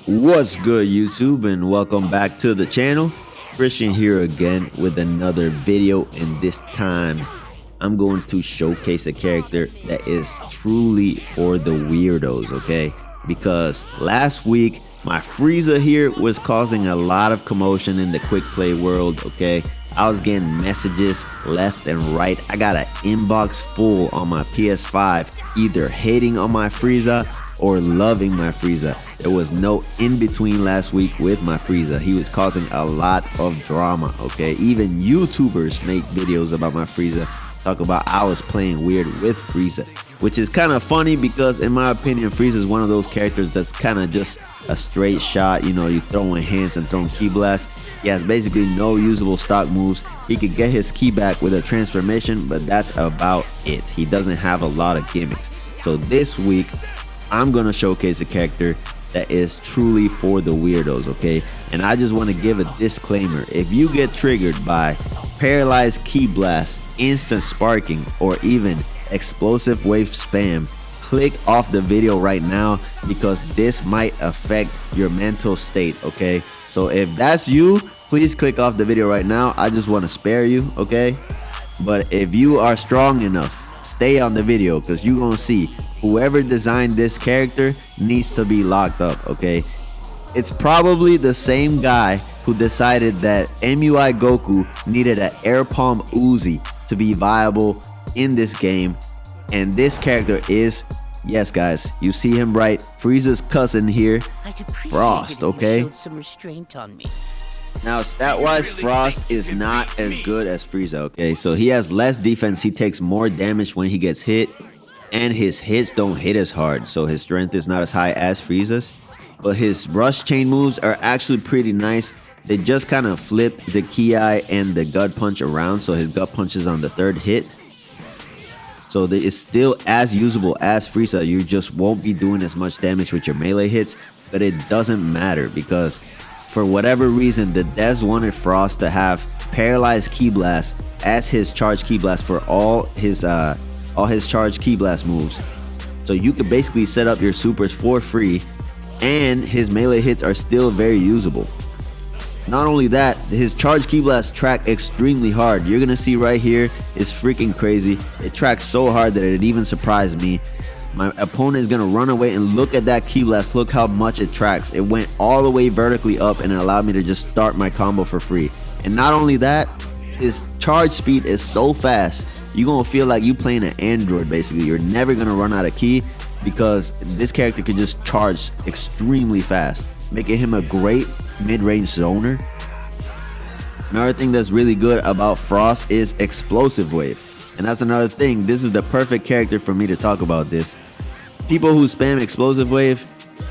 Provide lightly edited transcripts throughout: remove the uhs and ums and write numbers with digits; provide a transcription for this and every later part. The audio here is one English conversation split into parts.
What's good, YouTube, and welcome back to the channel. Christian here again with another video, and this time I'm going to showcase a character that is truly for the weirdos, okay? Because last week my Frieza here was causing a lot of commotion in the quick play world, okay? I was getting messages left and right. I got an inbox full on my PS5 either hating on my Frieza or loving my Frieza. There was no in between last week with my Frieza. He was causing a lot of drama, okay? Even YouTubers make videos about my Frieza, talk about I was playing weird with Frieza, which is kind of funny because in my opinion Frieza is one of those characters that's kind of just a straight shot. You know, you throwing hands and throwing ki blast. He has basically no usable stock moves. He could get his ki back with a transformation, but that's about it. He doesn't have a lot of gimmicks. So this week I'm gonna showcase a character that is truly for the weirdos, okay? And I just want to give a disclaimer. If you get triggered by paralyzed ki blast, instant sparking, or even explosive wave spam, click off the video right now because this might affect your mental state, okay? So if that's you, please click off the video right now. I just want to spare you, okay? But if you are strong enough, stay on the video because you're gonna see whoever designed this character needs to be locked up, okay? It's probably the same guy who decided that MUI Goku needed an air palm Uzi to be viable in this game. And this character is, yes guys, you see him right, Frieza's cousin here, Frost, okay? Now stat-wise, Frost is not as good as Frieza, okay? So he has less defense, he takes more damage when he gets hit, and his hits don't hit as hard, so his strength is not as high as Frieza's. But his rush chain moves are actually pretty nice. They just kind of flip the ki and the gut punch around, so his gut punch is on the third hit. So it's still as usable as Frieza. You just won't be doing as much damage with your melee hits, but it doesn't matter because for whatever reason the devs wanted Frost to have paralyzed ki blast as his charge ki blast for all his charge ki blast moves. So you could basically set up your supers for free and his melee hits are still very usable. Not only that, his charge ki blast track extremely hard. You're gonna see right here, it's freaking crazy. It tracks so hard that it even surprised me. My opponent is gonna run away and look at that ki blast. Look how much it tracks. It went all the way vertically up and it allowed me to just start my combo for free. And not only that, his charge speed is so fast. You're gonna feel like you playing an android basically. You're never gonna run out of ki because this character can just charge extremely fast, making him a great mid-range zoner. Another thing that's really good about Frost is explosive wave, and that's another thing. This is the perfect character for me to talk about this. People who spam explosive wave,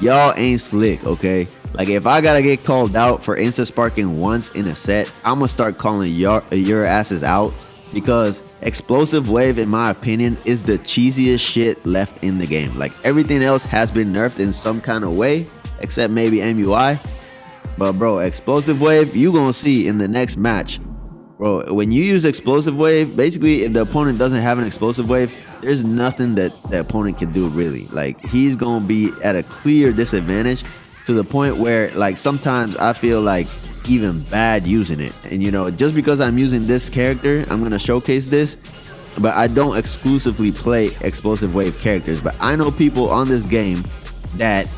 y'all ain't slick, okay? Like if I gotta get called out for insta sparking once in a set, I'm gonna start calling your asses out. Because explosive wave, in my opinion, is the cheesiest shit left in the game. Like everything else has been nerfed in some kind of way, except maybe MUI. But bro, explosive wave, you gonna see in the next match. Bro, when you use explosive wave, basically if the opponent doesn't have an explosive wave, there's nothing that the opponent can do really. Like he's gonna be at a clear disadvantage to the point where like sometimes I feel like even bad using it. And you know, just because I'm using this character, I'm gonna showcase this, but I don't exclusively play explosive wave characters. But I know people on this game that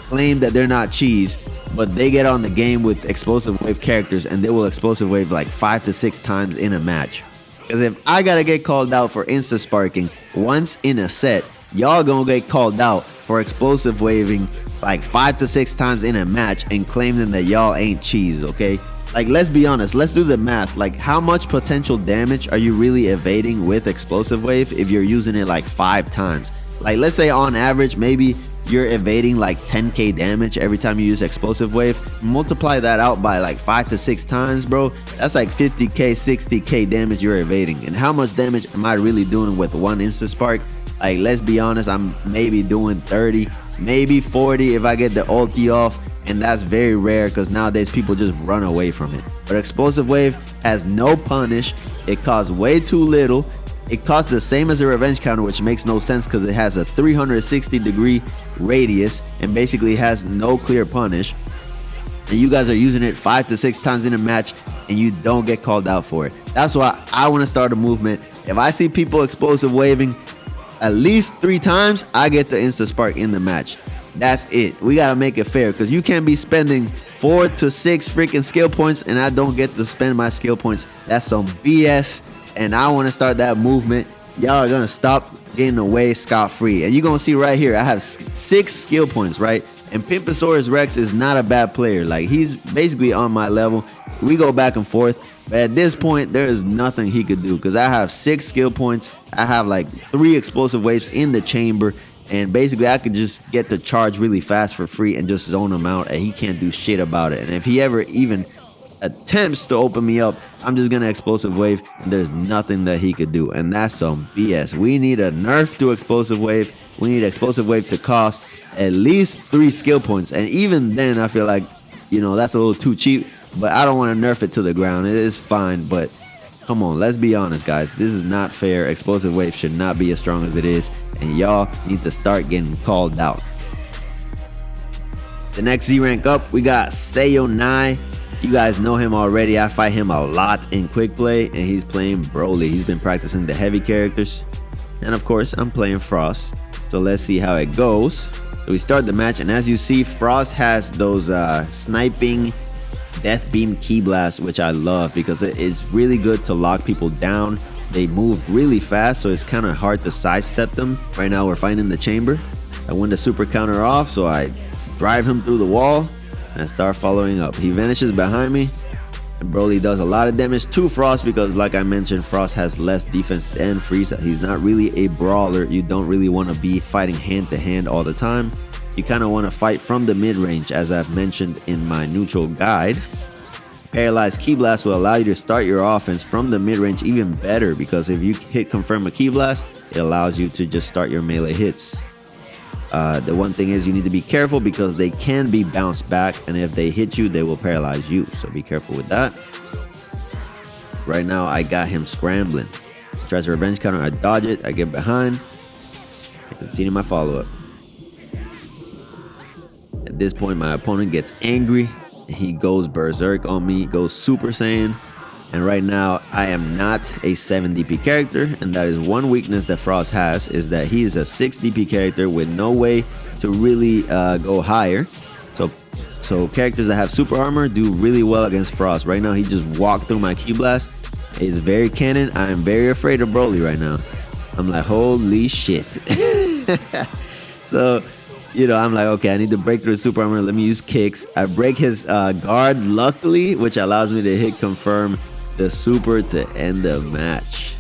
claim that they're not cheese, but they get on the game with explosive wave characters and they will explosive wave like 5 to 6 times in a match. Because if I gotta get called out for insta sparking once in a set, y'all gonna get called out for explosive waving like 5 to 6 times in a match and claiming that y'all ain't cheese, okay? Like let's be honest, let's do the math. Like how much potential damage are you really evading with explosive wave if you're using it like 5 times? Like let's say on average maybe you're evading like 10k damage every time you use explosive wave. Multiply that out by like 5 to 6 times, bro. That's like 50k 60k damage you're evading. And how much damage am I really doing with one insta spark? Like let's be honest, I'm maybe doing 30, maybe 40 if I get the ulti off, and that's very rare because nowadays people just run away from it. But explosive wave has no punish, it costs way too little, It costs the same as a revenge counter, which makes no sense because it has a 360-degree radius and basically has no clear punish. And you guys are using it 5 to 6 times in a match and you don't get called out for it. That's why I want to start a movement. If I see people explosive waving at least 3 times, I get the insta spark in the match. That's it. We got to make it fair because you can't be spending 4 to 6 freaking skill points and I don't get to spend my skill points. That's some BS. And I want to start that movement. Y'all are going to stop getting away scot-free. And you're going to see right here, I have 6 skill points, right? And Pimposaurus Rex is not a bad player. Like, he's basically on my level. We go back and forth. But at this point, there is nothing he could do because I have 6 skill points. I have like 3 explosive waves in the chamber. And basically, I could just get the charge really fast for free and just zone him out. And he can't do shit about it. And if he ever even attempts to open me up, I'm just gonna explosive wave and there's nothing that he could do. And that's some BS. We need a nerf to explosive wave. We need explosive wave to cost at least 3 skill points, and even then I feel like, you know, that's a little too cheap. But I don't want to nerf it to the ground. It is fine, but come on, let's be honest, guys. This is not fair. Explosive wave should not be as strong as it is, and y'all need to start getting called out. The next Z rank up, we got Sayonai. You guys know him already. I fight him a lot in quick play, and he's playing Broly. He's been practicing the heavy characters, and of course I'm playing Frost. So let's see how it goes. So we start the match, and as you see, Frost has those sniping death beam ki blast, which I love because it is really good to lock people down. They move really fast, so it's kind of hard to sidestep them. Right now we're fighting the chamber. I win the super counter off, so I drive him through the wall and I start following up. He vanishes behind me, and Broly does a lot of damage to Frost because, like I mentioned, Frost has less defense than Frieza. He's not really a brawler. You don't really want to be fighting hand to hand all the time. You kind of want to fight from the mid-range, as I've mentioned in my neutral guide. Paralyzed Ki Blast will allow you to start your offense from the mid-range even better, because if you hit confirm a Ki Blast, it allows you to just start your melee hits. The one thing is you need to be careful because they can be bounced back, and if they hit you, they will paralyze you. So be careful with that. Right now, I got him scrambling. He tries a revenge counter, I dodge it, I get behind, I continue my follow-up. At this point, my opponent gets angry. He goes berserk on me, goes Super Saiyan. And right now, I am not a 7 DP character, and that is one weakness that Frost has, is that he is a 6 DP character with no way to really go higher. So characters that have super armor do really well against Frost. Right now, he just walked through my Ki Blast. It's very canon. I am very afraid of Broly right now. I'm like, holy shit. So, you know, I'm like, okay, I need to break through his super armor. Let me use kicks. I break his guard, luckily, which allows me to hit confirm the super to end the match.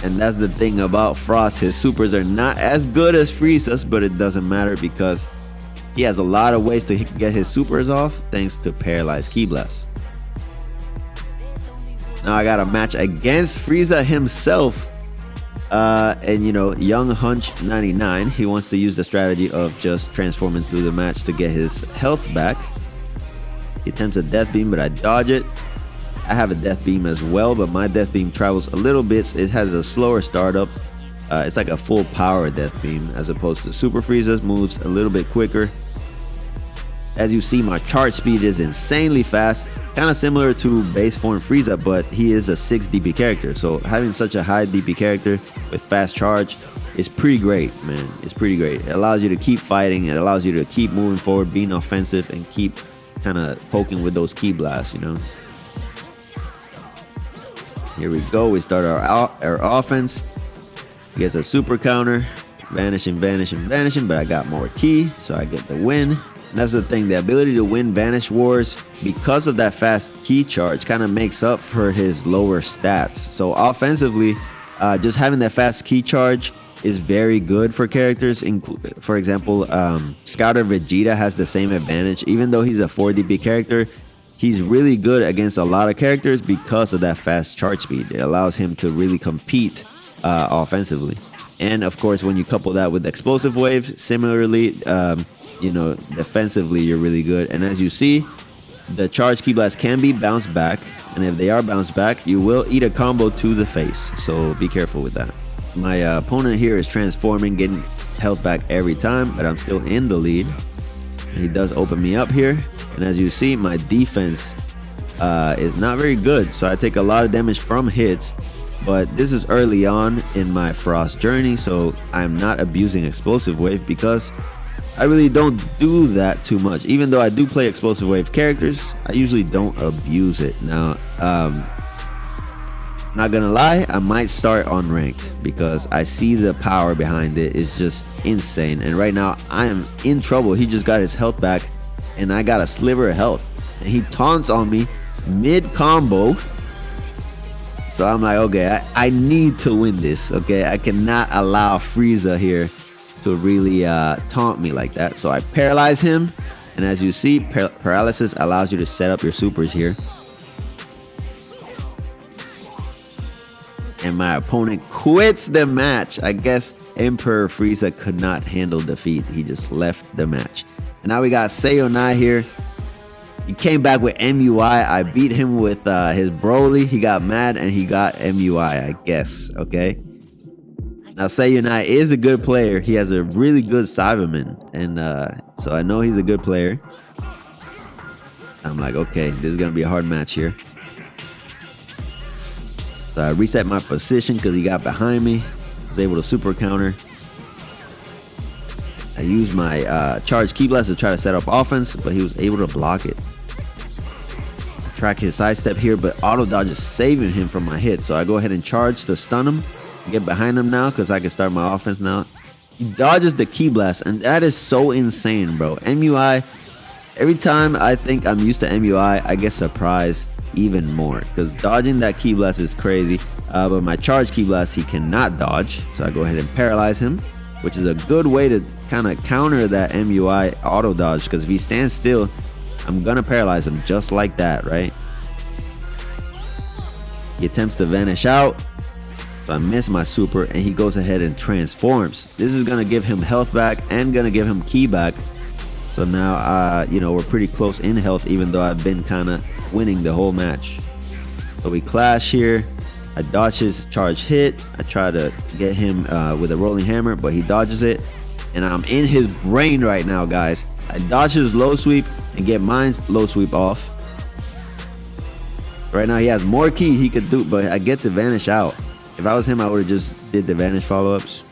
And that's the thing about Frost. His supers are not as good as Frieza's, but it doesn't matter because he has a lot of ways to get his supers off thanks to Paralyzed Ki Blast. Now I got a match against Frieza himself. And you know, Young Hunch 99, he wants to use the strategy of just transforming through the match to get his health back. He attempts a death beam, but I dodge it. I have a death beam as well, but my death beam travels a little bit. It has a slower startup. It's like a full power death beam as opposed to Super Frieza's moves a little bit quicker. As you see, my charge speed is insanely fast, kind of similar to base form Frieza, but he is a 6 DP character. So having such a high DP character with fast charge is pretty great, man. It's pretty great. It allows you to keep fighting. It allows you to keep moving forward, being offensive, and keep kind of poking with those Ki Blasts, you know. Here we go. We start our offense. He gets a super counter, vanishing, but I got more ki, so I get the win. And that's the thing, the ability to win Vanish Wars because of that fast ki charge kind of makes up for his lower stats. So offensively, just having that fast ki charge is very good for characters. For example, Scouter Vegeta has the same advantage. Even though he's a 4 DP character, he's really good against a lot of characters because of that fast charge speed. It allows him to really compete offensively. And of course, when you couple that with explosive waves, similarly, you know, defensively, you're really good. And as you see, the charge Ki Blast can be bounced back, and if they are bounced back, you will eat a combo to the face, so be careful with that. My opponent here is transforming, getting health back every time, but I'm still in the lead. He does open me up here, and as you see, my defense is not very good, so I take a lot of damage from hits. But this is early on in my Frost journey, so I'm not abusing Explosive Wave because I really don't do that too much. Even though I do play Explosive Wave characters, I usually don't abuse it. Now, not gonna lie, I might start on ranked because I see the power behind it is just insane. And right now, I am in trouble. He just got his health back, and I got a sliver of health. And he taunts on me mid-combo. So I'm like, okay, I need to win this, okay? I cannot allow Frieza here to really taunt me like that. So I paralyze him, and as you see, paralysis allows you to set up your supers here. And my opponent quits the match. I guess Emperor Frieza could not handle defeat. He just left the match. And now we got Sayonai here. He came back with MUI. I beat him with his Broly. He got mad and he got MUI, I guess. Okay. Now Sayonai is a good player. He has a really good Cyberman, and so I know he's a good player. I'm like, okay, this is gonna be a hard match here. So I reset my position because he got behind me. I was able to super counter. I used my charge Ki Blast to try to set up offense, but he was able to block it. Track his sidestep here, but auto dodge is saving him from my hit. So I go ahead and charge to stun him. Get behind him now because I can start my offense now. He dodges the Ki Blast, and that is so insane, bro. MUI, every time I think I'm used to MUI, I get surprised even more because dodging that Ki Blast is crazy. But my charge Ki Blast, he cannot dodge. So I go ahead and paralyze him, which is a good way to kind of counter that MUI auto dodge because if he stands still, I'm gonna paralyze him just like that, right? He attempts to vanish out, so I miss my super, and he goes ahead and transforms. This is gonna give him health back and gonna give him ki back. So now, you know, we're pretty close in health, even though I've been kind of winning the whole match. So we clash here. I dodge his charge hit. I try to get him with a rolling hammer, but he dodges it, and I'm in his brain right now, guys. I dodge his low sweep and get mine low sweep off. Right now he has more ki he could do, but I get to vanish out. If I was him, I would have just did the vanish follow-ups.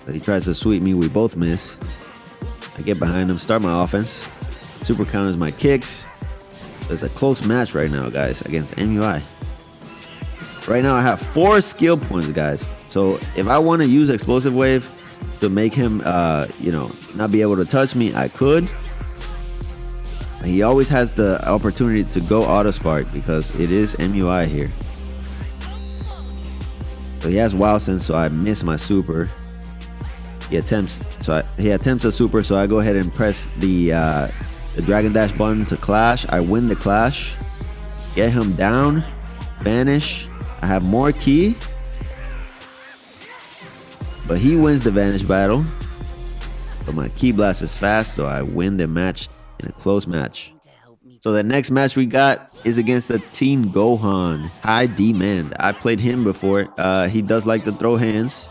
But he tries to sweep me, we both miss. I get behind him, start my offense. Super counters my kicks. It's a close match right now, guys, against MUI. Right now I have 4 skill points, guys. So if I want to use Explosive Wave to make him, you know, not be able to touch me, I could. He always has the opportunity to go Auto Spark because it is MUI here. So he has Wild Sense, so I miss my super. He attempts a super, so I go ahead and press the Dragon Dash button to clash. I win the clash. Get him down. Vanish. I have more ki. But he wins the Vanish battle. But my Ki Blast is fast, so I win the match in a close match. So the next match we got is against the Teen Gohan. High Demand. I played him before. He does like to throw hands.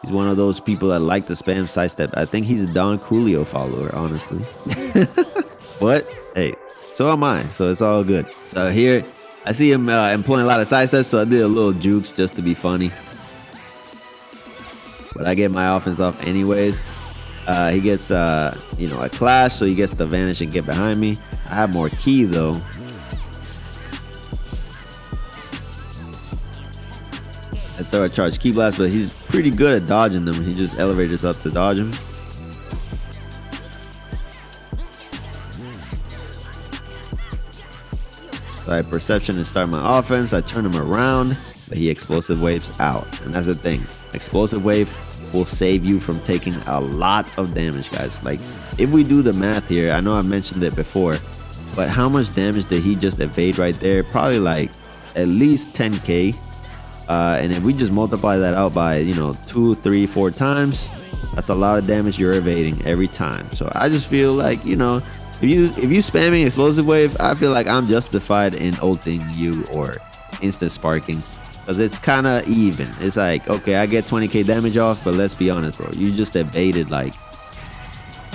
He's one of those people that like to spam sidestep. I think he's a Don Coolio follower, honestly. But hey, so am I. So it's all good. So here, I see him employing a lot of sidesteps, so I did a little jukes just to be funny. But I get my offense off anyways. He gets, you know, a clash, so he gets to vanish and get behind me. I have more ki though. I throw a charge Ki Blast, but he's pretty good at dodging them. He just elevates up to dodge him. So I have perception and start my offense. I turn him around, but he explosive waves out. And that's the thing. Explosive wave will save you from taking a lot of damage, guys. Like, if we do the math here, I know I've mentioned it before, but how much damage did he just evade right there? Probably like at least 10k. And if we just multiply that out by, you know, 2, 3, 4 times, That's a lot of damage you're evading every time. So I just feel like, you know, if you spamming explosive wave, I feel like I'm justified in ulting you or instant sparking, because it's kind of even. It's like, okay, I get 20k damage off, but let's be honest, bro, you just evaded like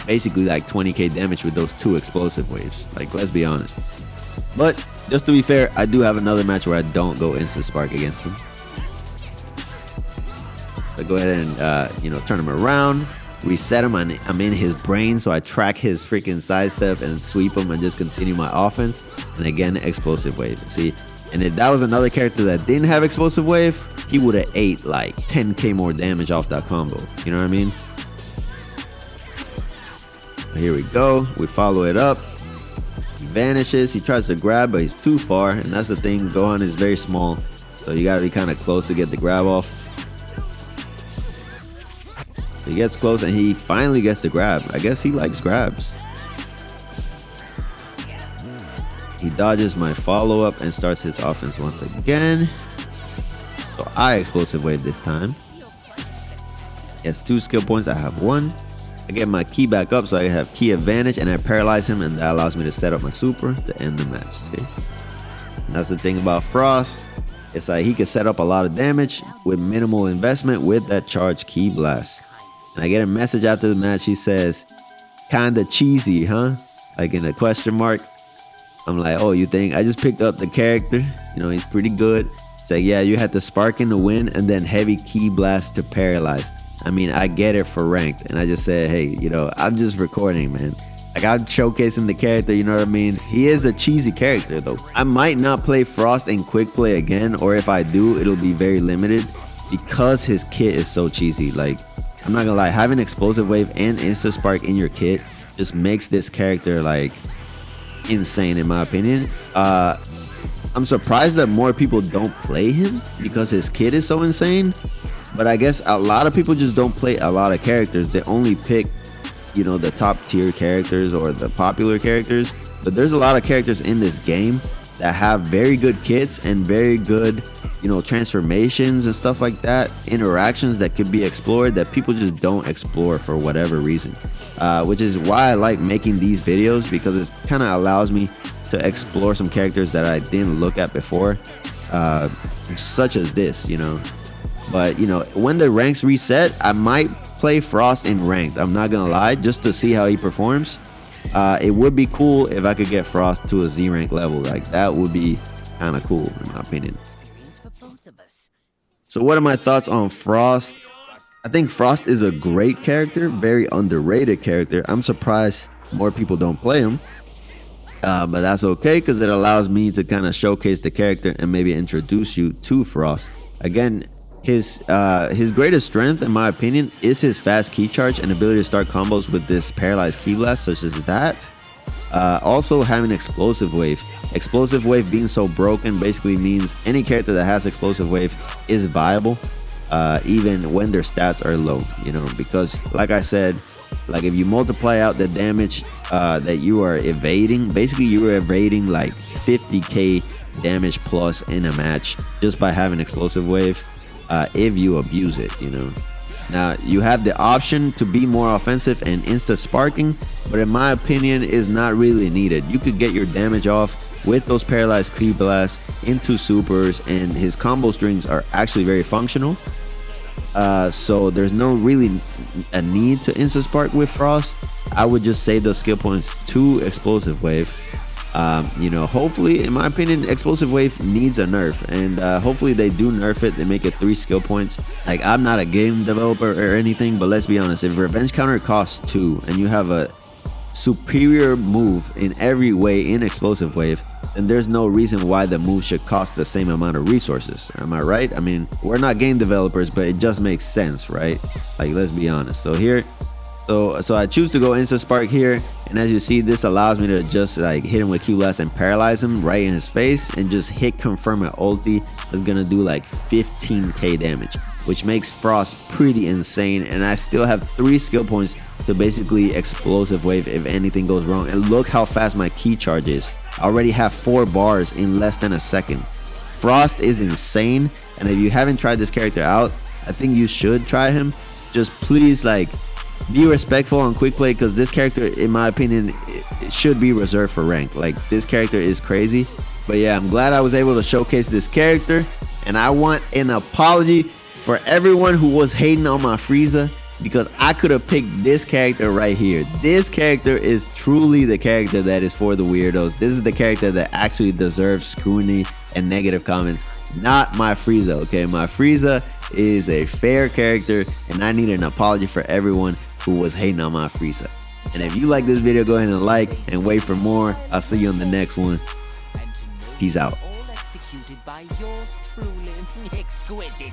basically like 20k damage with those 2 explosive waves. Like, let's be honest. But just to be fair, I do have another match where I don't go instant spark against him. So go ahead and you know, turn him around, reset him. I'm in his brain, so I track his freaking sidestep and sweep him and just continue my offense. And again, explosive wave. See, and if that was another character that didn't have explosive wave, he would have ate like 10k more damage off that combo. You know what I mean? Here we go. We follow it up. He vanishes. He tries to grab, but he's too far. And that's the thing. Gohan is very small, so you gotta be kind of close to get the grab off. So he gets close and he finally gets the grab. I guess he likes grabs. He dodges my follow-up and starts his offense once again. So I explosive wave this time. He has 2 skill points. I have 1. I get my key back up, so I have key advantage, and I paralyze him, and that allows me to set up my super to end the match. See? And that's the thing about Frost. It's like he can set up a lot of damage with minimal investment with that charged ki blast. And I get a message after the match. He says, "Kinda cheesy, huh?" Like in a question mark. I'm like, oh, you think? I just picked up the character. You know, he's pretty good. It's like, yeah, you had the sparking to win and then heavy ki blast to paralyze. I mean, I get it for ranked. And I just said, hey, you know, I'm just recording, man. Like, I'm showcasing the character, you know what I mean? He is a cheesy character, though. I might not play Frost in quick play again, or if I do, it'll be very limited because his kit is so cheesy. Like, I'm not gonna lie, having explosive wave and insta spark in your kit just makes this character like insane, in my opinion. I'm surprised that more people don't play him because his kit is so insane. But I guess a lot of people just don't play a lot of characters. They only pick, you know, the top tier characters or the popular characters. But there's a lot of characters in this game that have very good kits and very good, you know, transformations and stuff like that, interactions that could be explored that people just don't explore for whatever reason. Which is why I like making these videos, because it kind of allows me to explore some characters that I didn't look at before, such as this, you know. But, you know, when the ranks reset, I might play Frost in ranked. I'm not gonna lie, just to see how he performs. It would be cool if I could get Frost to a Z rank level. Like, that would be kind of cool, in my opinion. So what are my thoughts on Frost? I think Frost is a great character, very underrated character. I'm surprised more people don't play him. But that's okay, because it allows me to kind of showcase the character and maybe introduce you to Frost. Again, his greatest strength, in my opinion, is his fast ki charge and ability to start combos with this paralyzed ki blast, such as that. Also having explosive wave. Explosive wave being so broken basically means any character that has explosive wave is viable, even when their stats are low, you know, because like I said, like if you multiply out the damage that you are evading, basically you are evading like 50k damage plus in a match just by having explosive wave, if you abuse it, you know. Now you have the option to be more offensive and insta sparking, but in my opinion is not really needed. You could get your damage off with those paralyzed ki blasts into supers, and his combo strings are actually very functional. So there's no really a need to insta spark with Frost. I would just save those skill points to explosive wave. You know, hopefully, in my opinion, explosive wave needs a nerf, and hopefully they do nerf it. They make it 3 skill points. Like, I'm not a game developer or anything, but let's be honest, if revenge counter costs 2 and you have a superior move in every way in explosive wave, then there's no reason why the move should cost the same amount of resources. Am I right? I mean, we're not game developers, but it just makes sense, right? Like, let's be honest. So here, so I choose to go insta spark here, and as you see, this allows me to just like hit him with Q blast and paralyze him right in his face, and just hit confirm an ulti that's gonna do like 15k damage, which makes Frost pretty insane. And I still have 3 skill points to basically explosive wave if anything goes wrong. And look how fast my ki charge is. I already have 4 bars in less than a second. Frost is insane, and if you haven't tried this character out, I think you should try him. just please like be respectful on quick play, because this character, in my opinion, it should be reserved for rank. Like, this character is crazy. But yeah, I'm glad I was able to showcase this character, and I want an apology for everyone who was hating on my Frieza, because I could have picked this character right here. This character is truly the character that is for the weirdos. This is the character that actually deserves scrutiny and negative comments, not my Frieza, okay? My Frieza is a fair character, and I need an apology for everyone who was hating on my Frieza. And if you like this video, go ahead and like and wait for more. I'll see you on the next one. Peace out. All executed by yours truly, exquisite.